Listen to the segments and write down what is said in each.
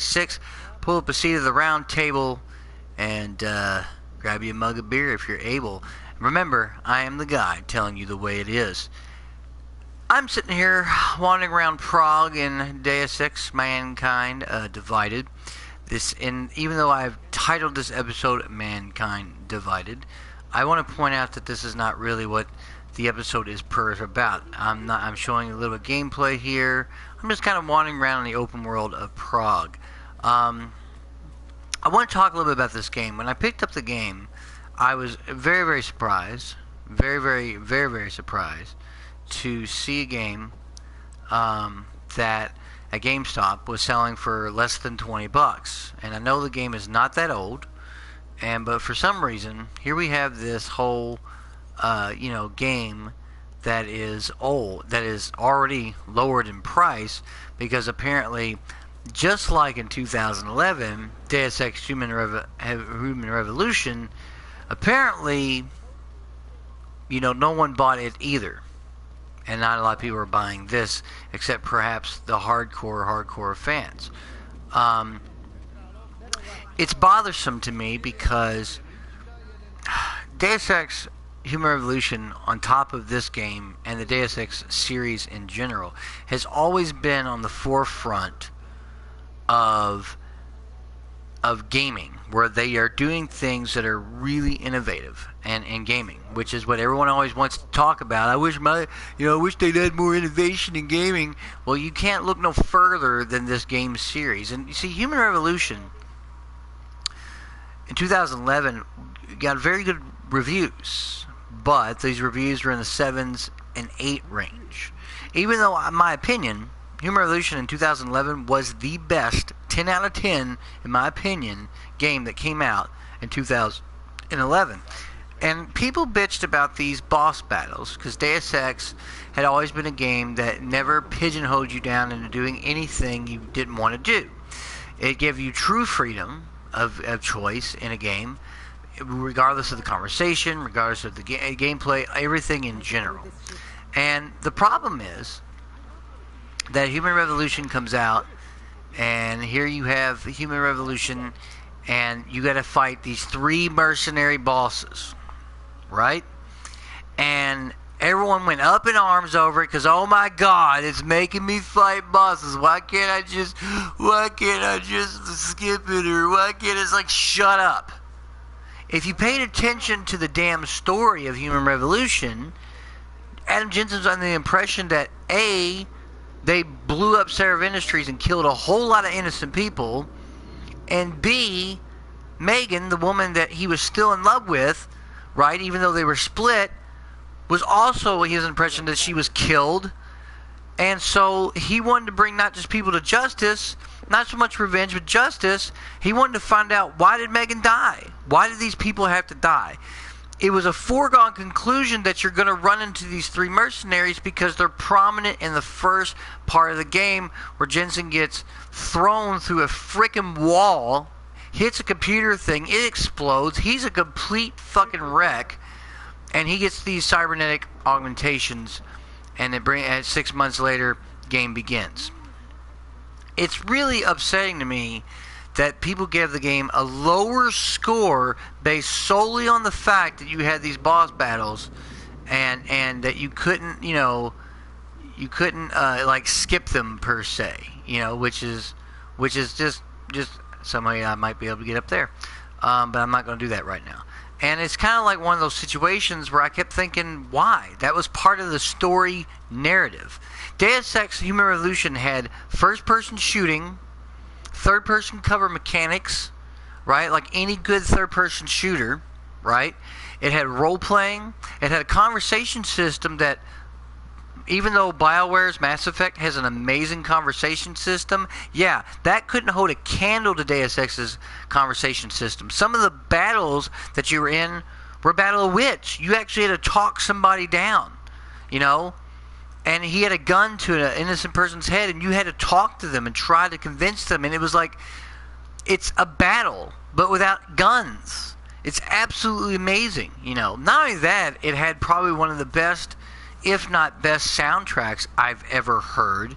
26. Pull up a seat at the round table and grab you a mug of beer if you're able. Remember, I am the guy telling you the way it is. I'm sitting here wandering around Prague in Deus Ex Mankind Divided. Even though I've titled this episode Mankind Divided, I want to point out that this is not really what the episode is about. I'm showing a little gameplay here. I'm just kind of wandering around in the open world of Prague. I want to talk a little bit about this game. When I picked up the game, I was very, very surprised, very, very, very, very surprised to see a game that at GameStop was selling for less than $20. And I know the game is not that old, but for some reason, here we have this whole game that is old, that is already lowered in price, because apparently, just like in 2011, Deus Ex Human Revolution, apparently, no one bought it either. And not a lot of people are buying this, except perhaps the hardcore fans. It's bothersome to me because Deus Ex Human Revolution, on top of this game and the Deus Ex series in general, has always been on the forefront of gaming, where they are doing things that are really innovative and gaming, which is what everyone always wants to talk about. I wish they'd had more innovation in gaming. Well, you can't look no further than this game series. And you see, Human Revolution in 2011 got very good reviews, but these reviews were in the 7s and 8 range. Even though, in my opinion, Human Revolution in 2011 was the best 10 out of 10, in my opinion, game that came out in 2011. And people bitched about these boss battles because Deus Ex had always been a game that never pigeonholed you down into doing anything you didn't want to do. It gave you true freedom of choice in a game, regardless of the conversation, regardless of the gameplay, everything in general. And the problem is that Human Revolution comes out, and here you have Human Revolution, and you got to fight these 3 mercenary bosses, right? And everyone went up in arms over it because, oh my God, it's making me fight bosses. Why can't I just skip it? Or why can't it's like, shut up. If you paid attention to the damn story of Human Revolution, Adam Jensen's under the impression that they blew up Sarah Industries and killed a whole lot of innocent people, and B, Megan, the woman that he was still in love with, right, even though they were split, was also his impression that she was killed. And so he wanted to bring not just people to justice, not so much revenge, but justice. He wanted to find out, why did Megan die? Why did these people have to die? It was a foregone conclusion that you're going to run into these 3 mercenaries because they're prominent in the first part of the game, where Jensen gets thrown through a freaking wall, hits a computer thing, it explodes, he's a complete fucking wreck, and he gets these cybernetic augmentations, and 6 months later, game begins. It's really upsetting to me that people give the game a lower score based solely on the fact that you had these boss battles, and that you couldn't skip them per se, which is just somebody I might be able to get up there, but I'm not going to do that right now. And it's kind of like one of those situations where I kept thinking, why? That was part of the story narrative. Deus Ex Human Revolution had first-person shooting, third-person cover mechanics, right? Like any good third-person shooter, right? It had role-playing. It had a conversation system that, even though BioWare's Mass Effect has an amazing conversation system, yeah, that couldn't hold a candle to Deus Ex's conversation system. Some of the battles that you were in were Battle of Wits. You actually had to talk somebody down, and he had a gun to an innocent person's head, and you had to talk to them and try to convince them, and it was like, it's a battle, but without guns. It's absolutely amazing, Not only that, it had probably one of the best, if not best, soundtracks I've ever heard,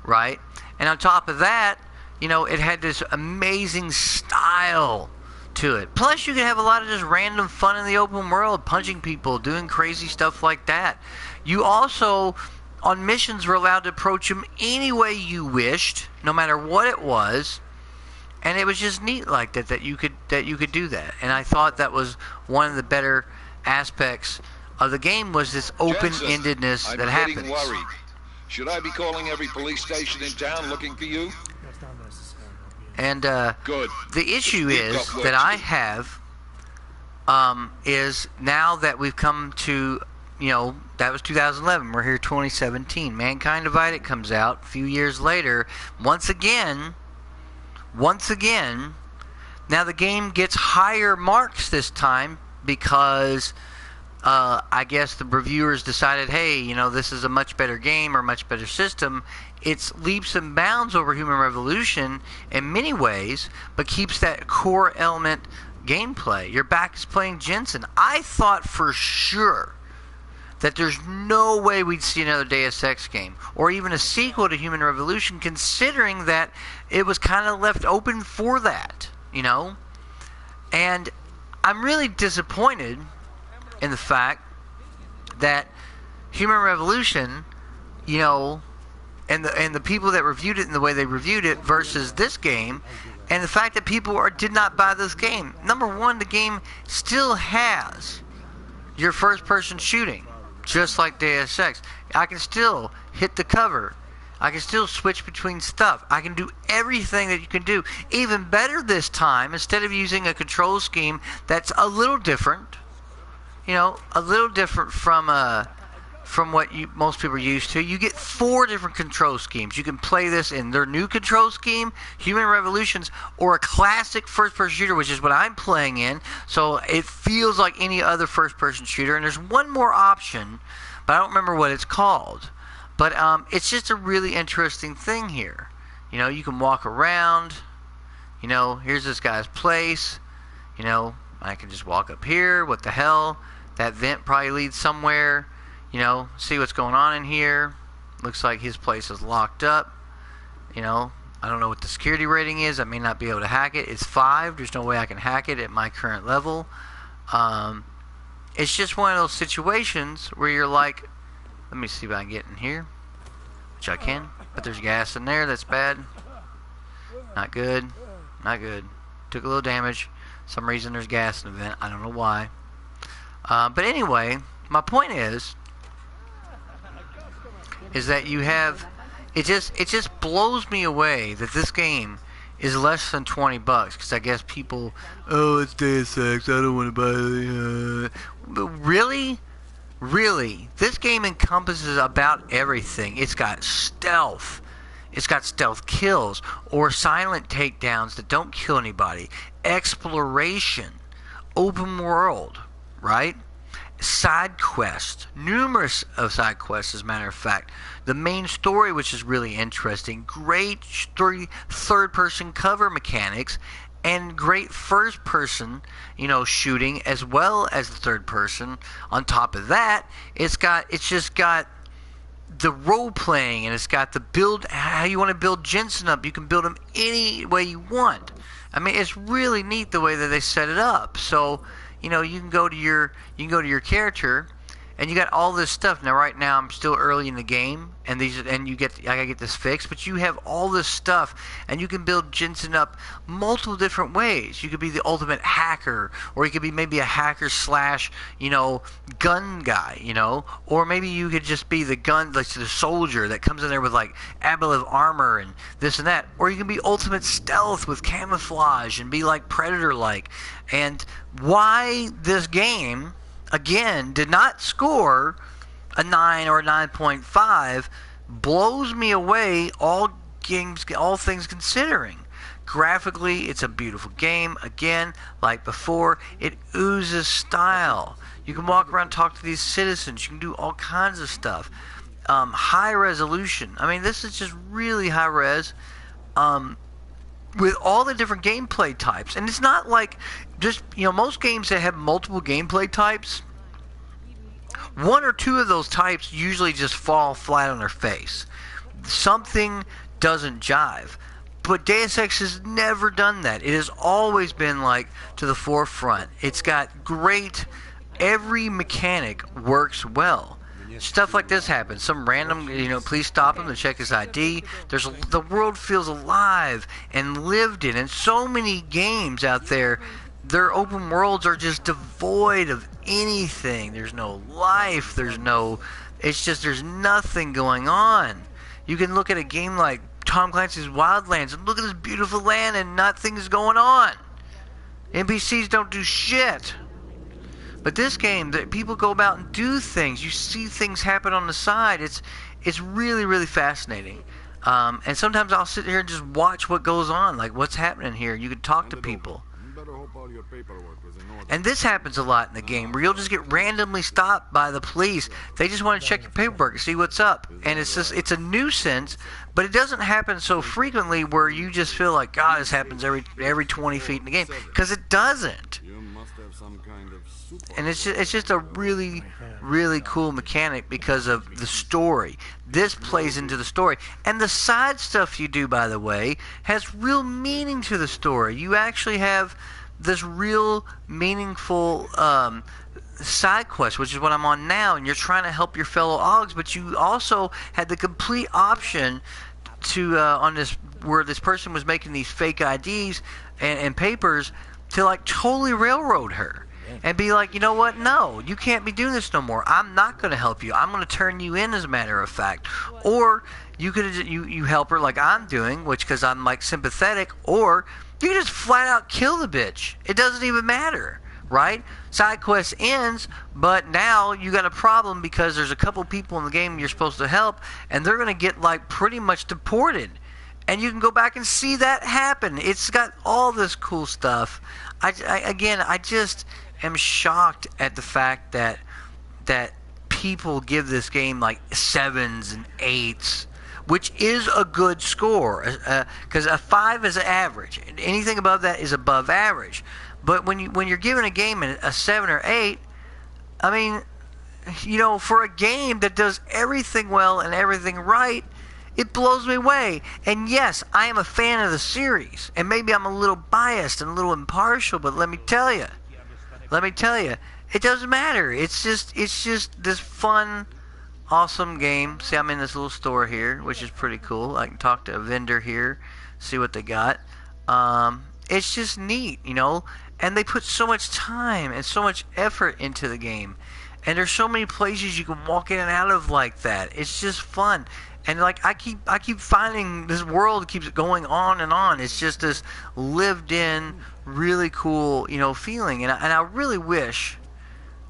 right? And on top of that, it had this amazing style to it. Plus, you could have a lot of just random fun in the open world, punching people, doing crazy stuff like that. You also, on missions, were allowed to approach them any way you wished, no matter what it was. And it was just neat like that you could do that. And I thought that was one of the better aspects of the game, was this open-endedness that happens. I'm getting worried. Should I be calling every police station in town looking for you? And Good. The issue is that I have is now that we've come to, that was 2011. We're here 2017. Mankind Divided comes out a few years later. Once again, now the game gets higher marks this time because I guess the reviewers decided, hey, this is a much better game or much better system. It's leaps and bounds over Human Revolution in many ways, but keeps that core element gameplay. You're back as playing Jensen. I thought for sure that there's no way we'd see another Deus Ex game or even a sequel to Human Revolution, considering that it was kind of left open for that, And I'm really disappointed in the fact that Human Revolution, and the people that reviewed it and the way they reviewed it versus this game, and the fact that people did not buy this game. Number one, the game still has your first-person shooting, just like Deus Ex. I can still hit the cover. I can still switch between stuff. I can do everything that you can do. Even better this time, instead of using a control scheme that's a little different, a little different from what most people are used to. You get 4 different control schemes. You can play this in their new control scheme, Human Revolutions, or a classic first-person shooter, which is what I'm playing in. So it feels like any other first-person shooter. And there's one more option, but I don't remember what it's called. But it's just a really interesting thing here. You can walk around. Here's this guy's place. I can just walk up here. What the hell? That vent probably leads somewhere. See what's going on in here. Looks like his place is locked up. I don't know what the security rating is. I may not be able to hack it. It's 5. There's no way I can hack it at my current level. It's just one of those situations where you're like, let me see if I can get in here. Which I can. But there's gas in there. That's bad. Not good. Not good. Took a little damage. Some reason there's gas in the vent. I don't know why. But anyway, my point is that you have, it just blows me away that this game is less than $20, because I guess people, it's Deus Ex, I don't want to buy it. But really, this game encompasses about everything. It's got stealth. It's got stealth kills or silent takedowns that don't kill anybody. Exploration, open world, right? Side quests, numerous of side quests, as a matter of fact. The main story, which is really interesting, great third-person cover mechanics, and great first-person, shooting, as well as the third person. On top of that, it's just got the role-playing, and it's got the build, how you want to build Jensen up. You can build him any way you want. I mean, it's really neat the way that they set it up. So, you can go to your character, and you got all this stuff. Now, right now, I'm still early in the game, and I gotta get this fixed. But you have all this stuff, and you can build Jensen up multiple different ways. You could be the ultimate hacker, or you could be maybe a hacker slash, gun guy, or maybe you could just be the the soldier that comes in there with like ablative armor and this and that, or you can be ultimate stealth with camouflage and be like Predator-like. And why this game, again, did not score a 9 or a 9.5 blows me away, all things considering. Graphically, it's a beautiful game. Again, like before, it oozes style. You can walk around and talk to these citizens. You can do all kinds of stuff. High resolution. I mean, this is just really high res. With all the different gameplay types. And it's not like just, most games that have multiple gameplay types, 1 or 2 of those types usually just fall flat on their face. Something doesn't jive. But Deus Ex has never done that. It has always been like to the forefront. It's got great. Every mechanic works well. Stuff like this happens. Some random, please stop him to check his ID. The world feels alive and lived in. And so many games out there, their open worlds are just devoid of anything. There's no life. There's nothing going on. You can look at a game like Tom Clancy's Wildlands and look at this beautiful land and nothing's going on. NPCs don't do shit. But this game, people go about and do things. You see things happen on the side. It's really, really fascinating. And sometimes I'll sit here and just watch what goes on, like what's happening here. You can talk to people. And this happens a lot in the game, where you'll just get randomly stopped by the police. They just want to check your paperwork and see what's up. And it's a nuisance, but it doesn't happen so frequently where you just feel like, God, this happens every 20 feet in the game. Because it doesn't. And it's just a really, really cool mechanic because of the story. This plays into the story. And the side stuff you do, by the way, has real meaning to the story. You actually have this real meaningful side quest, which is what I'm on now, and you're trying to help your fellow Augs, but you also had the complete option to on this, where this person was making these fake IDs and papers, to like totally railroad her and be like, you know what, no, you can't be doing this no more. I'm not going to help you. I'm going to turn you in, as a matter of fact. Or you could you help her like I'm doing, which, because I'm like sympathetic, or you can just flat out kill the bitch. It doesn't even matter, right? Side quest ends, but now you got a problem because there's a couple people in the game you're supposed to help, and they're going to get like pretty much deported. And you can go back and see that happen. It's got all this cool stuff. I just am shocked at the fact that people give this game like 7s and 8s, which is a good score, because a 5 is average. Anything above that is above average. But when you're giving a game a 7 or 8, I mean, for a game that does everything well and everything right, it blows me away. And yes, I am a fan of the series, and maybe I'm a little biased and a little impartial, but let me tell you, it doesn't matter. It's just this fun, awesome game. See, I'm in this little store here, which is pretty cool. I can talk to a vendor here, see what they got. It's just neat, and they put so much time and so much effort into the game. And there's so many places you can walk in and out of like that. It's just fun. And like I keep finding this world keeps going on and on. It's just this lived in, really cool, feeling. And I really wish,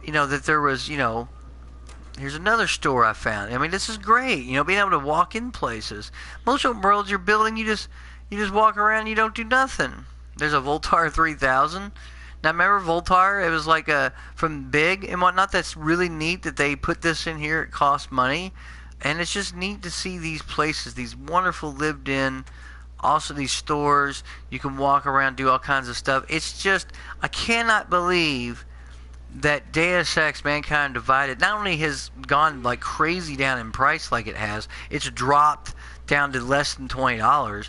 that there was, here's another store I found. I mean, this is great, being able to walk in places. Most open worlds you're building, you just walk around and you don't do nothing. There's a Voltar 3000. Now, remember Voltar? It was like from Big and whatnot. That's really neat that they put this in here. It costs money. And it's just neat to see these places, these wonderful lived in, also these stores. You can walk around, do all kinds of stuff. It's just, I cannot believe that Deus Ex Mankind Divided not only has gone like crazy down in price like it has, it's dropped down to less than $20.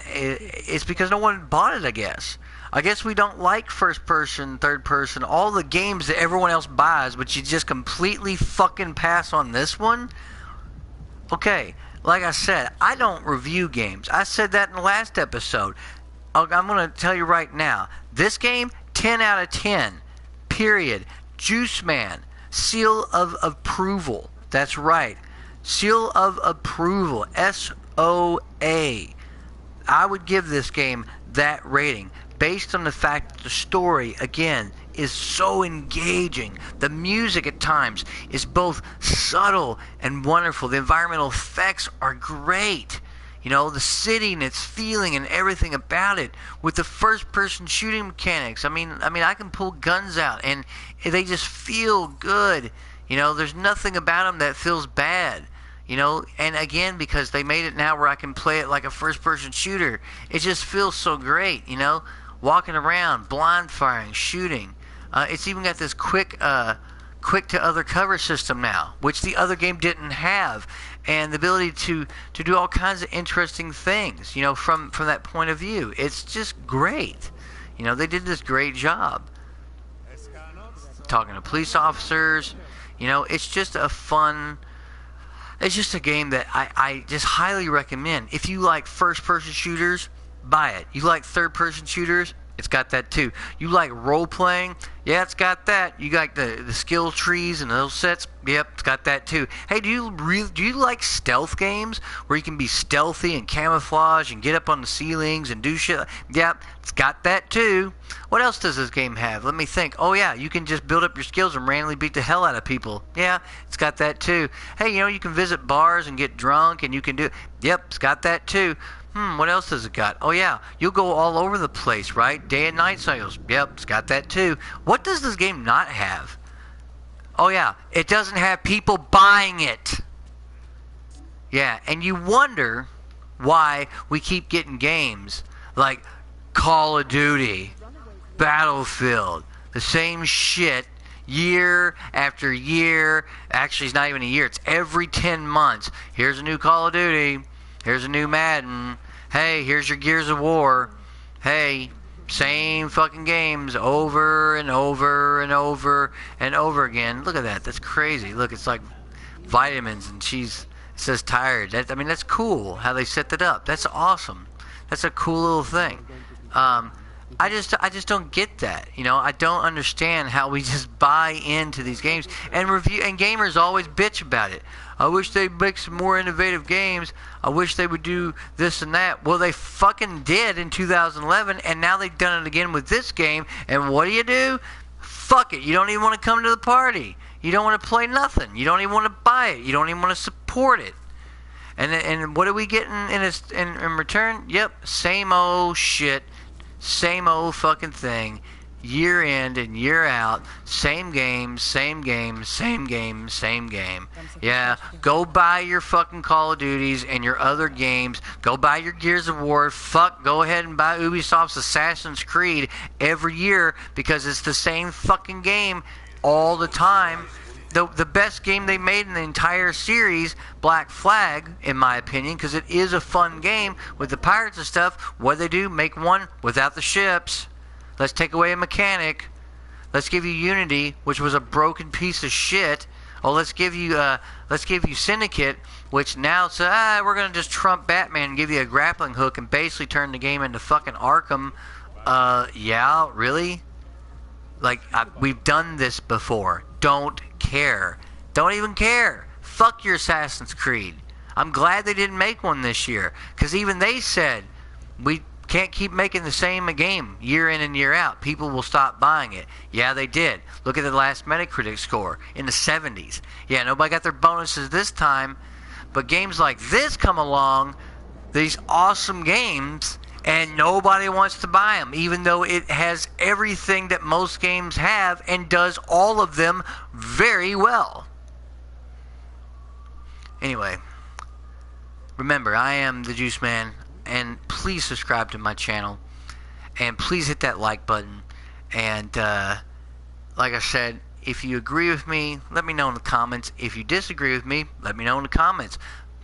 It's because no one bought it, I guess. I guess we don't like first person, third person, all the games that everyone else buys, but you just completely fucking pass on this one. Okay, like I said, I don't review games. I said that in the last episode. I'm going to tell you right now. This game, 10 out of 10. Period. Juice Man. Seal of approval. That's right. Seal of approval. SOA. I would give this game that rating based on the fact that the story, again, is so engaging. The music at times is both subtle and wonderful. The environmental effects are great. The city and its feeling and everything about it, with the first-person shooting mechanics. I mean, I can pull guns out and they just feel good. There's nothing about them that feels bad. And again, because they made it now where I can play it like a first-person shooter, it just feels so great. Walking around, blind firing, shooting. It's even got this quick quick to other cover system now, which the other game didn't have, and the ability to do all kinds of interesting things, you know, from that point of view. It's just great. You know, they did this great job. Talking to police officers, you know, it's just a fun. It's just a game that I just highly recommend. If you like first-person shooters, buy it. You like third-person shooters, it's got that too. You like role-playing, yeah, it's got that. You like the skill trees and those sets, yep, it's got that too. Hey, do you like stealth games where you can be stealthy and camouflage and get up on the ceilings and do shit? Yep, it's got that too. What else does this game have? Let me think. Oh yeah, you can just build up your skills and randomly beat the hell out of people. Yeah, it's got that too. Hey, you know, you can visit bars and get drunk and you can do. Yep, it's got that too. What else does it got? Oh yeah, you'll go all over the place, right? Day and night cycles. Yep, it's got that too. What does this game not have? Oh yeah, it doesn't have people buying it. Yeah, and you wonder why we keep getting games like Call of Duty, Battlefield, the same shit year after year. Actually, it's not even a year. It's every 10 months. Here's a new Call of Duty. Here's a new Madden. Hey, here's your Gears of War. Hey, same fucking games over and over and over and over again. Look at that. That's crazy. Look, it's like vitamins and she's says tired. That's cool how they set that up. That's awesome. That's a cool little thing. I just don't get that. You know, I don't understand how we just buy into these games and gamers always bitch about it. I wish they'd make some more innovative games. I wish they would do this and that. Well, they fucking did in 2011, and now they've done it again with this game. And what do? Fuck it. You don't even want to come to the party. You don't want to play nothing. You don't even want to buy it. You don't even want to support it. And what are we getting in return? Yep, same old shit. Same old fucking thing, year in and year out, same game, same game, same game, same game. Yeah, go buy your fucking Call of Duties and your other games. Go buy your Gears of War. Go ahead and buy Ubisoft's Assassin's Creed every year because it's the same fucking game all the time. The best game they made in the entire series, Black Flag, in my opinion, because it is a fun game with the pirates and stuff. What do? Make one without the ships. Let's take away a mechanic. Let's give you Unity, which was a broken piece of shit. Oh, let's give you Syndicate, which now says, we're gonna just trump Batman and give you a grappling hook and basically turn the game into fucking Arkham. Yeah, really? Like we've done this before. Don't care. Don't even care. Fuck your Assassin's Creed. I'm glad they didn't make one this year, because even they said we can't keep making the same game year in and year out. People will stop buying it. Yeah, they did. Look at the last Metacritic score in the 70s. Yeah, nobody got their bonuses this time, but games like this come along, these awesome games, and nobody wants to buy them, even though it has everything that most games have and does all of them very well. Anyway, remember, I am the Juice Man, and please subscribe to my channel, and please hit that like button. And like I said, if you agree with me, let me know in the comments. If you disagree with me, let me know in the comments.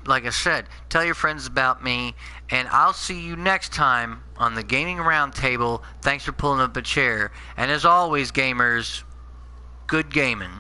Like I said, tell your friends about me, and I'll see you next time on the Gaming Roundtable. Thanks for pulling up a chair. And as always, gamers, good gaming.